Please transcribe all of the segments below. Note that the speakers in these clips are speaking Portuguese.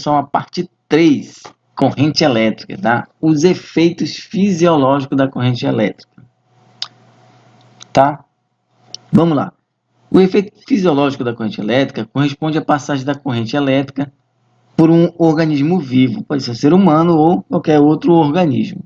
atenção à parte 3, corrente elétrica, tá? Os efeitos fisiológicos da corrente elétrica, tá? Vamos lá. O efeito fisiológico da corrente elétrica corresponde à passagem da corrente elétrica por um organismo vivo, pode ser um ser humano ou qualquer outro organismo.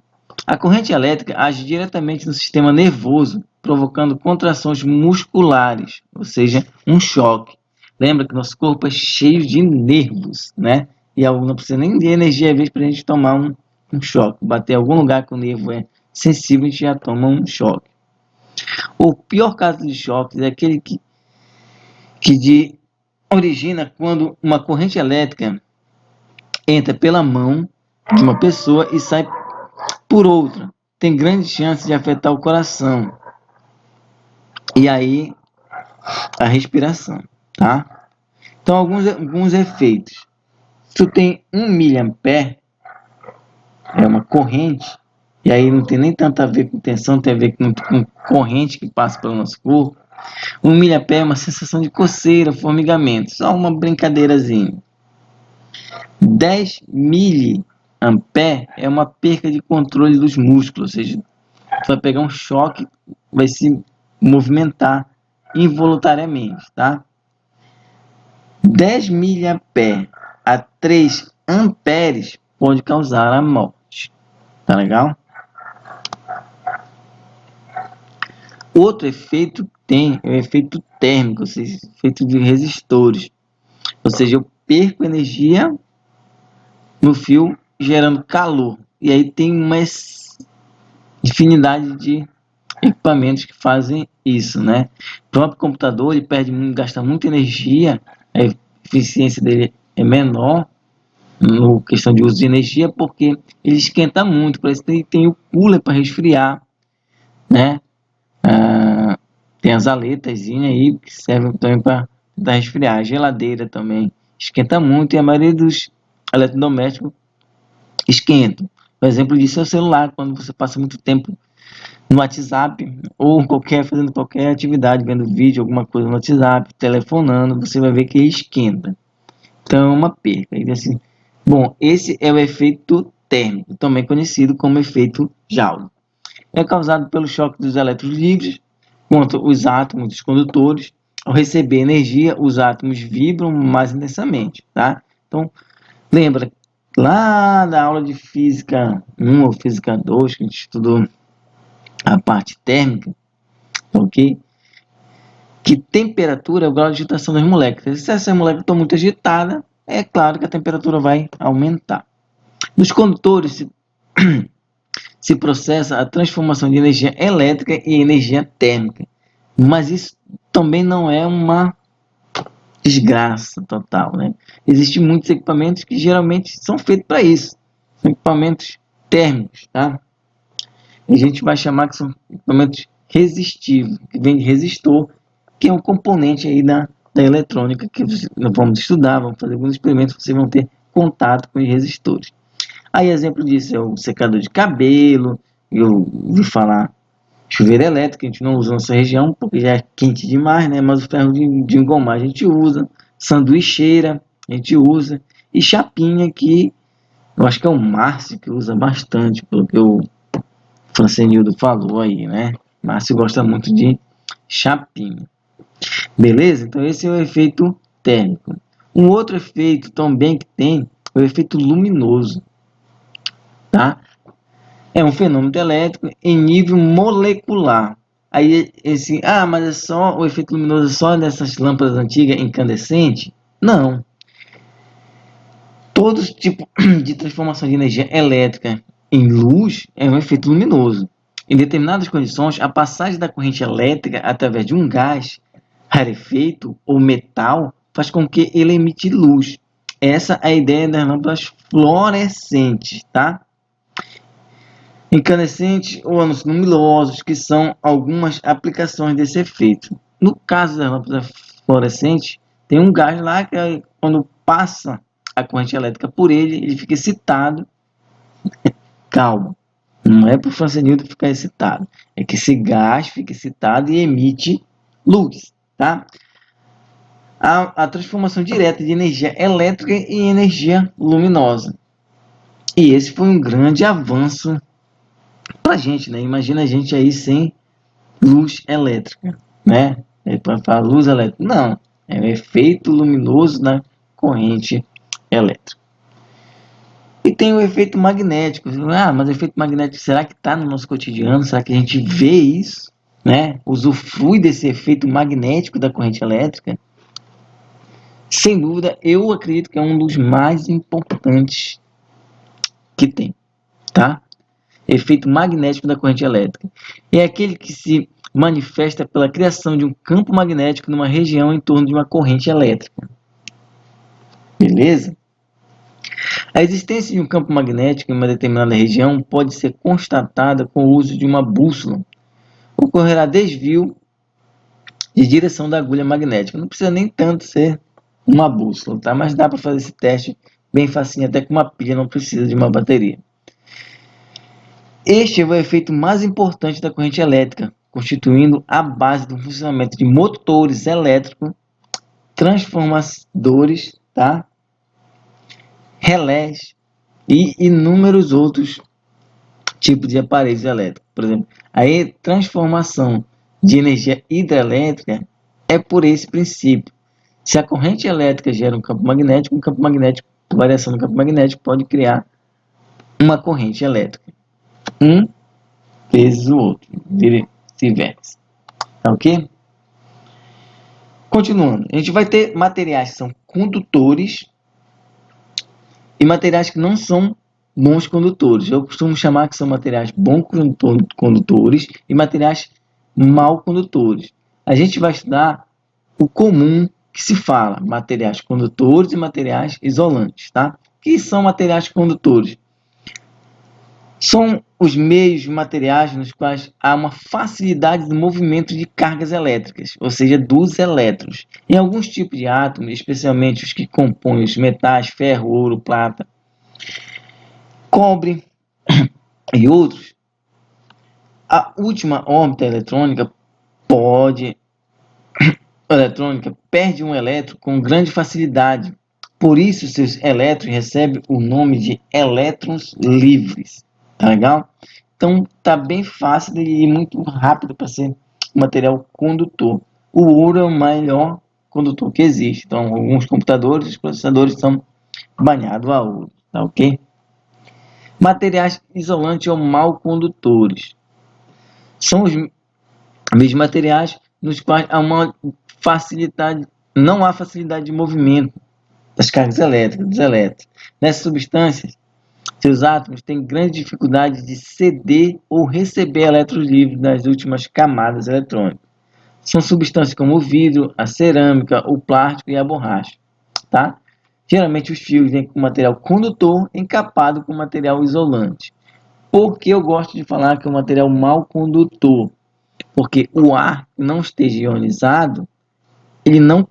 A corrente elétrica age diretamente no sistema nervoso, provocando contrações musculares, ou seja, um choque. Lembra que nosso corpo é cheio de nervos, né? E não precisa nem de energia, às vezes, para a gente tomar um choque. Bater em algum lugar que o nervo é sensível, a gente já toma um choque. O pior caso de choques é aquele que origina quando uma corrente elétrica entra pela mão de uma pessoa e sai por outra. Tem grande chance de afetar o coração. E aí, a respiração, tá? Então, alguns efeitos. Se tu tem 1 miliampere, é uma corrente, e aí não tem nem tanto a ver com tensão, tem a ver com corrente que passa pelo nosso corpo. 1 miliampere é uma sensação de coceira, formigamento, só uma brincadeirazinha. 10 miliampere é uma perca de controle dos músculos, ou seja, tu vai pegar um choque, vai se movimentar involuntariamente, tá? 10 miliampere a 3 amperes pode causar a morte, tá legal? Outro efeito que tem é o efeito térmico, ou seja, efeito de resistores, ou seja, eu perco energia no fio gerando calor, e aí tem uma infinidade de equipamentos que fazem isso, né? O próprio computador, ele gasta muita energia, a eficiência dele é menor no questão de uso de energia, porque ele esquenta muito, por isso tem o cooler para resfriar, né? Tem as aletas aí que servem também para resfriar. A geladeira também esquenta muito e a maioria dos eletrodomésticos esquentam. O exemplo disso é o celular, quando você passa muito tempo no WhatsApp ou fazendo qualquer atividade, vendo vídeo, alguma coisa no WhatsApp, telefonando, você vai ver que esquenta. Então é uma perca. E assim, bom, esse é o efeito térmico, também conhecido como efeito Joule. É causado pelo choque dos elétrons livres contra os átomos dos condutores. Ao receber energia, os átomos vibram mais intensamente, tá? Então, lembra lá da aula de física 1 ou física 2, que a gente estudou a parte térmica, ok? Que temperatura é o grau de agitação das moléculas. Se essa molécula está muito agitada, é claro que a temperatura vai aumentar. Nos condutores se processa a transformação de energia elétrica em energia térmica, mas isso também não é uma desgraça total, né? Existem muitos equipamentos que geralmente são feitos para isso, são equipamentos térmicos, tá? E a gente vai chamar que são equipamentos resistivos, que vem de resistor, que é um componente aí da eletrônica que nós vamos estudar, vamos fazer alguns experimentos, vocês vão ter contato com os resistores. Aí exemplo disso é o secador de cabelo, eu ouvi falar chuveiro elétrico, a gente não usa na nossa região porque já é quente demais, né? Mas o ferro de engomar a gente usa, sanduicheira a gente usa, e chapinha que eu acho que é o Márcio que usa bastante, pelo que o Francenildo falou aí, né? Márcio gosta muito de chapinha. Beleza? Então esse é o efeito térmico. Um outro efeito também que tem é o efeito luminoso, tá? É um fenômeno elétrico em nível molecular. Aí mas é só o efeito luminoso é só dessas lâmpadas antigas incandescentes? Não. Todo tipo de transformação de energia elétrica em luz é um efeito luminoso. Em determinadas condições, a passagem da corrente elétrica através de um gás rarefeito ou metal faz com que ele emite luz. Essa é a ideia das lâmpadas fluorescentes, tá? Incandescentes ou luminosos, que são algumas aplicações desse efeito. No caso das lâmpadas fluorescentes, tem um gás lá que quando passa a corrente elétrica por ele fica excitado. Calma, não é para o Francenildo ficar excitado, é que esse gás fica excitado e emite luz, tá? a transformação direta de energia elétrica em energia luminosa. E esse foi um grande avanço para a gente, né? Imagina a gente aí sem luz elétrica, né? Para falar luz elétrica. Não, é um efeito luminoso na corrente elétrica. E tem o efeito magnético. Ah, mas o efeito magnético, será que está no nosso cotidiano? Será que a gente vê isso? Né? Usufrui desse efeito magnético da corrente elétrica? Sem dúvida, eu acredito que é um dos mais importantes que tem, tá? Efeito magnético da corrente elétrica. É aquele que se manifesta pela criação de um campo magnético numa região em torno de uma corrente elétrica. Beleza? A existência de um campo magnético em uma determinada região pode ser constatada com o uso de uma bússola. Ocorrerá desvio de direção da agulha magnética. Não precisa nem tanto ser uma bússola, tá? Mas dá para fazer esse teste bem facinho, até com uma pilha, não precisa de uma bateria. Este é o efeito mais importante da corrente elétrica, constituindo a base do funcionamento de motores elétricos, transformadores, tá? Relés e inúmeros outros tipos de aparelhos elétricos. Por exemplo, a transformação de energia hidrelétrica é por esse princípio. Se a corrente elétrica gera um campo magnético, variação do campo magnético pode criar uma corrente elétrica. Um vezes o outro, vice-versa. Tá ok? Continuando, a gente vai ter materiais que são condutores e materiais que não são bons condutores. Eu costumo chamar que são materiais bons condutores e materiais mal condutores. A gente vai estudar o comum que se fala, materiais condutores e materiais isolantes, tá? O que são materiais condutores? São os meios materiais nos quais há uma facilidade de movimento de cargas elétricas, ou seja, dos elétrons. Em alguns tipos de átomos, especialmente os que compõem os metais, ferro, ouro, prata, cobre e outros, a última órbita eletrônica perde um elétron com grande facilidade. Por isso, seus elétrons recebem o nome de elétrons livres. Tá legal? Então, tá bem fácil e muito rápido para ser um material condutor. O ouro é o melhor condutor que existe. Então, alguns computadores, os processadores são banhados a ouro. Tá ok? Materiais isolantes ou mal condutores. São os mesmos materiais nos quais há uma facilidade, não há facilidade de movimento das cargas elétricas, dos elétrons. Nessas substâncias, seus átomos têm grande dificuldade de ceder ou receber elétrons livres nas últimas camadas eletrônicas. São substâncias como o vidro, a cerâmica, o plástico e a borracha. Tá? Geralmente os fios vêm com material condutor encapado com material isolante. Por que eu gosto de falar que é um material mal condutor? Porque o ar que não esteja ionizado, ele não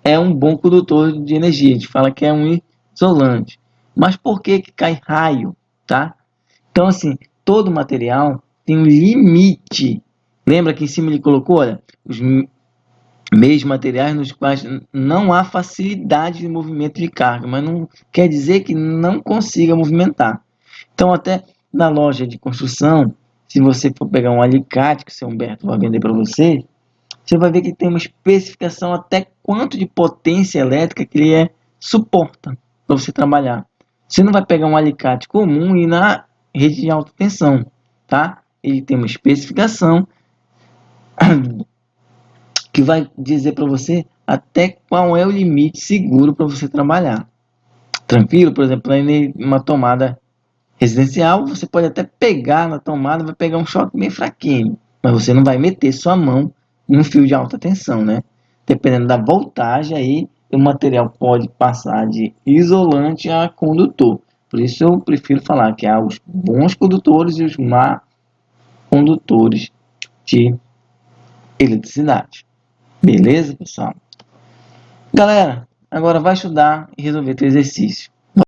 é um bom condutor de energia. A gente fala que é um isolante. Mas por que cai raio? Tá? Então, assim, todo material tem um limite. Lembra que em cima ele colocou, olha, os meios materiais nos quais não há facilidade de movimento de carga, mas não quer dizer que não consiga movimentar. Então, até na loja de construção, se você for pegar um alicate que o seu Humberto vai vender para você, você vai ver que tem uma especificação até quanto de potência elétrica que ele suporta para você trabalhar. Você não vai pegar um alicate comum e ir na rede de alta tensão, tá? Ele tem uma especificação que vai dizer para você até qual é o limite seguro para você trabalhar. Tranquilo? Por exemplo, em uma tomada residencial, você pode até pegar na tomada, vai pegar um choque bem fraquinho, mas você não vai meter sua mão num fio de alta tensão, né? Dependendo da voltagem, aí o material pode passar de isolante a condutor. Por isso eu prefiro falar que há os bons condutores e os má condutores de eletricidade. Beleza, pessoal? Galera, agora vai estudar e resolver teu exercício.